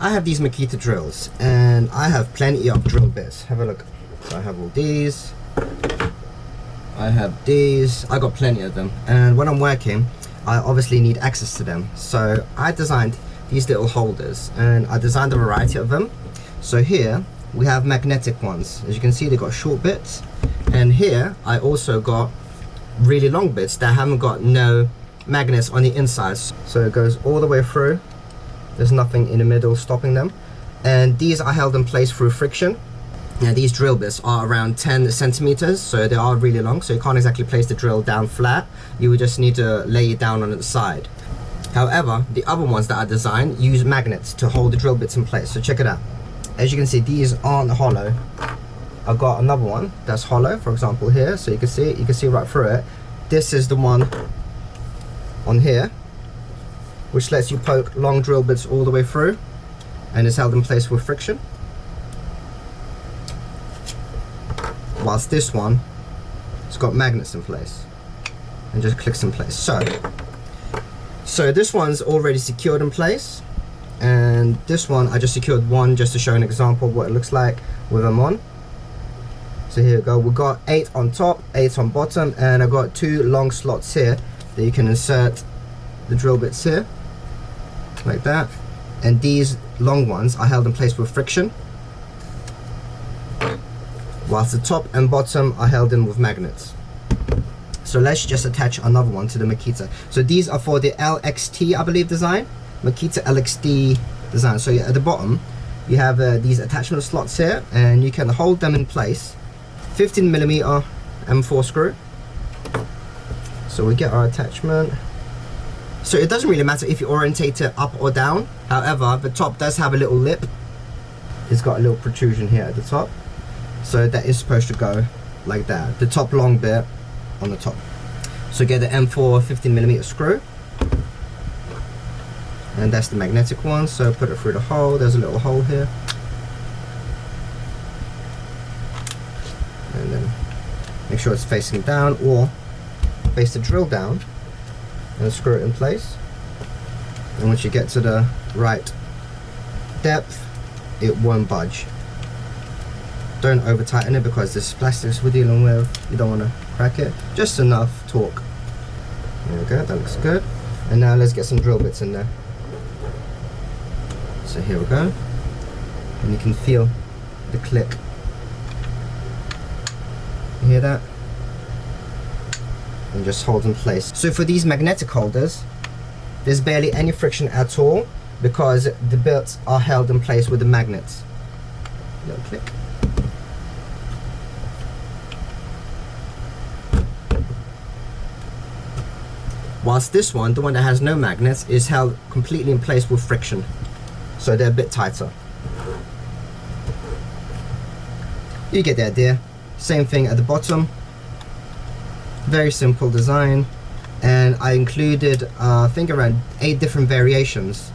I have these Makita drills and I have plenty of drill bits. Have a look. So I have all these. I have these. I got plenty of them. And when I'm working, I obviously need access to them. So I designed these little holders and I designed a variety of them. So here we have magnetic ones. As you can see, they got short bits. And here I also got really long bits that haven't got no magnets on the inside. So it goes all the way through. There's nothing in the middle stopping them. And these are held in place through friction. Now these drill bits are around 10 centimeters, so they are really long, so you can't exactly place the drill down flat. You would just need to lay it down on its side. However, the other ones that I designed use magnets to hold the drill bits in place. So check it out. As you can see, these aren't hollow. I've got another one that's hollow, for example here, so you can see it, you can see right through it. This is the one on here, which lets you poke long drill bits all the way through, and it's held in place with friction. Whilst this one, it's got magnets in place and just clicks in place. So this one's already secured in place, and this one I just secured one just to show an example of what it looks like with them on. So here we go, we've got 8 on top, 8 on bottom, and I've got 2 long slots here that you can insert the drill bits here, like that. And these long ones are held in place with friction, whilst the top and bottom are held in with magnets. So let's just attach another one to the Makita. So these are for the LXT, I believe, design. Makita LXT design. So at the bottom, you have these attachment slots here, and you can hold them in place. 15mm M4 screw. So we get our attachment. So it doesn't really matter if you orientate it up or down. However, the top does have a little lip. It's got a little protrusion here at the top. So that is supposed to go like that, the top long bit on the top. So get the M4 15mm screw, and that's the magnetic one. So put it through the hole. There's a little hole here, and then make sure it's facing down, or face the drill down and screw it in place. And once you get to the right depth, it won't budge. Don't over tighten it because this plastics we're dealing with, you don't want to crack it. Just enough torque. There we go, that looks good. And now let's get some drill bits in there. So here we go. And you can feel the click. You hear that? And just hold in place. So for these magnetic holders, there's barely any friction at all because the bits are held in place with the magnets. Little click. Whilst this one, the one that has no magnets, is held completely in place with friction. So they're a bit tighter. You get the idea. Same thing at the bottom. Very simple design. And I included, I think around 8 different variations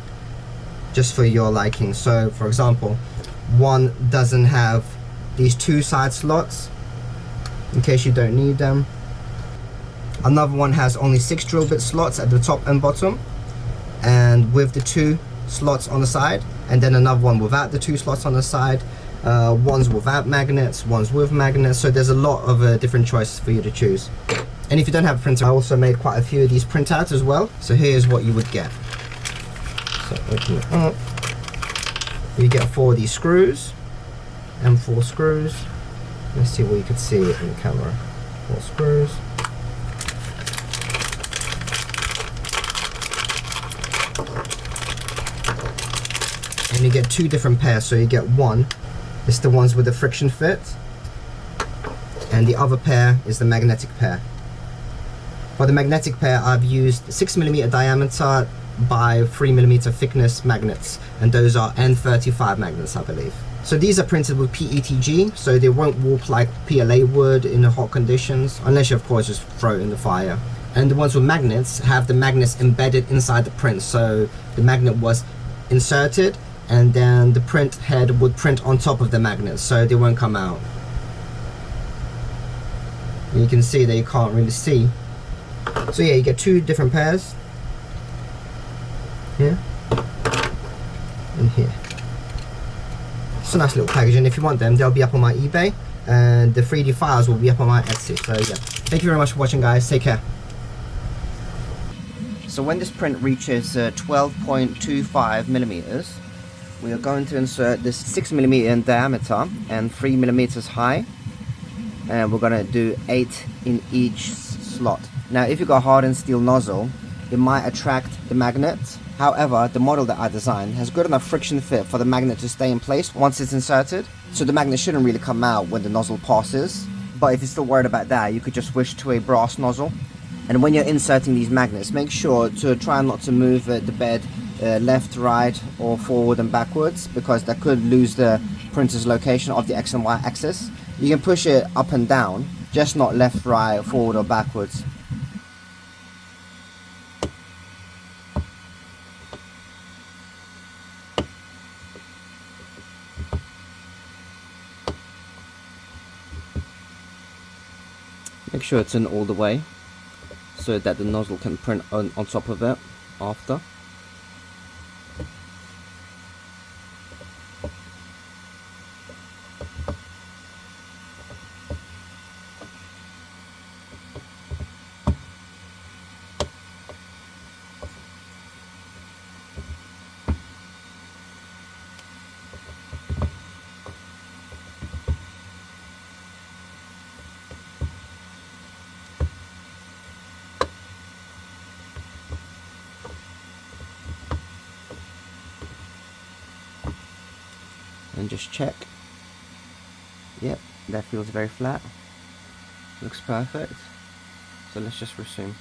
just for your liking. So for example, one doesn't have these 2 side slots in case you don't need them. Another one has only 6 drill bit slots at the top and bottom, and with the 2 slots on the side, and then another one without the 2 slots on the side. One's without magnets, one's with magnets, so there's a lot of different choices for you to choose. And if you don't have a printer, I also made quite a few of these printouts as well. So here's what you would get. So open it up. You get 4 of these screws, M4 screws. Let's see what you can see in the camera. 4 screws. And you get 2 different pairs. So you get one, it's the ones with the friction fit, and the other pair is the magnetic pair. For the magnetic pair, I've used 6mm diameter by 3mm thickness magnets, and those are N35 magnets, I believe. So these are printed with PETG, so they won't warp like PLA would in the hot conditions, unless you of course just throw it in the fire. And the ones with magnets have the magnets embedded inside the print, so the magnet was inserted and then the print head would print on top of the magnet, so they won't come out. And you can see that you can't really see. So yeah, you get 2 different pairs, here and here. just a nice little packaging. If you want them, they'll be up on my eBay, and the 3D files will be up on my Etsy. So yeah, thank you very much for watching, guys. Take care. So when this print reaches 12.25 millimeters, we are going to insert this 6mm in diameter and 3mm high, and we're going to do 8 in each slot. Now if you've got a hardened steel nozzle, it might attract the magnet. However, the model that I designed has good enough friction fit for the magnet to stay in place once it's inserted, so the magnet shouldn't really come out when the nozzle passes. But if you're still worried about that, you could just switch to a brass nozzle. And when you're inserting these magnets, make sure to try not to move the bed left, right, or forward and backwards, because that could lose the printer's location of the X and Y axis. You can push it up and down, just not left, right, forward or backwards. Make sure it's in all the way, so that the nozzle can print on top of it after. And just check. Yep, that feels very flat. Looks perfect. So let's just resume.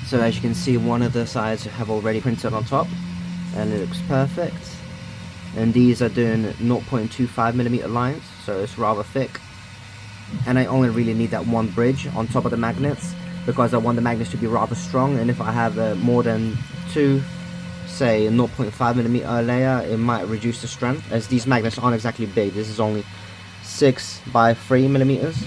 So as you can see, one of the sides have already printed on top, and it looks perfect. And these are doing 0.25mm lines, so it's rather thick. And I only really need that one bridge on top of the magnets, because I want the magnets to be rather strong. And if I have more than two, say 0.5mm layer, it might reduce the strength, as these magnets aren't exactly big. This is only 6 by 3 millimeters.